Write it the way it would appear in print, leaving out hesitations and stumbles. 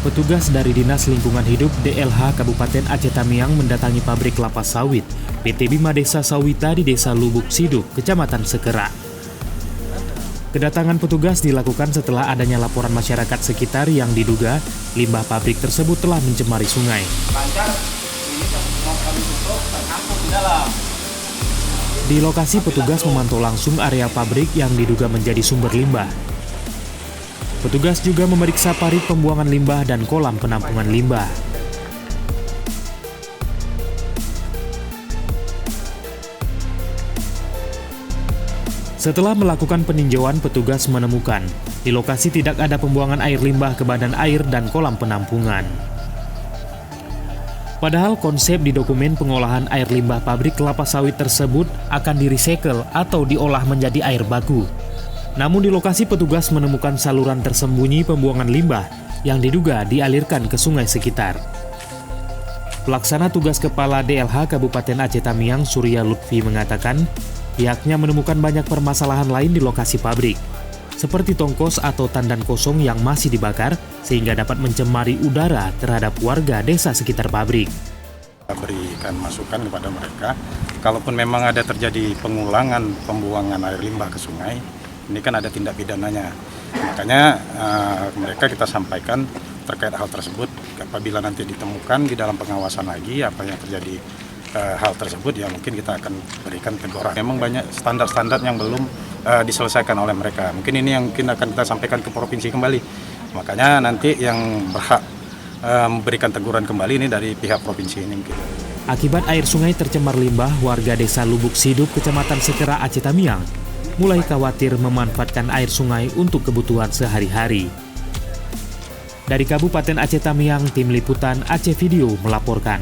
Petugas dari Dinas Lingkungan Hidup DLH Kabupaten Aceh Tamiang mendatangi pabrik kelapa sawit PT Bima Desa Sawita di Desa Lubuk Siduk, Kecamatan Sekera. Kedatangan petugas dilakukan setelah adanya laporan masyarakat sekitar yang diduga limbah pabrik tersebut telah mencemari sungai. Di lokasi petugas memantau langsung area pabrik yang diduga menjadi sumber limbah. Petugas juga memeriksa parit pembuangan limbah dan kolam penampungan limbah. Setelah melakukan peninjauan, petugas menemukan di lokasi tidak ada pembuangan air limbah ke badan air dan kolam penampungan. Padahal konsep di dokumen pengolahan air limbah pabrik kelapa sawit tersebut akan di-recycle atau diolah menjadi air baku. Namun di lokasi petugas menemukan saluran tersembunyi pembuangan limbah yang diduga dialirkan ke sungai sekitar. Pelaksana tugas Kepala DLH Kabupaten Aceh Tamiang Surya Lutfi mengatakan pihaknya menemukan banyak permasalahan lain di lokasi pabrik, seperti tongkos atau tandan kosong yang masih dibakar sehingga dapat mencemari udara terhadap warga desa sekitar pabrik. Berikan masukan kepada mereka, kalaupun memang ada terjadi pengulangan pembuangan air limbah ke sungai, ini kan ada tindak pidananya. Makanya mereka kita sampaikan terkait hal tersebut, apabila nanti ditemukan di dalam pengawasan lagi apa yang terjadi hal tersebut, ya mungkin kita akan berikan teguran. Memang banyak standar-standar yang belum diselesaikan oleh mereka. Mungkin ini yang mungkin akan kita sampaikan ke provinsi kembali. Makanya nanti yang berhak memberikan teguran kembali ini dari pihak provinsi ini. Akibat air sungai tercemar limbah, warga desa Lubuk Siduk, Kecamatan Sekera, Aceh Tamiang mulai khawatir memanfaatkan air sungai untuk kebutuhan sehari-hari. Dari Kabupaten Aceh Tamiang, Tim Liputan Aceh Video melaporkan.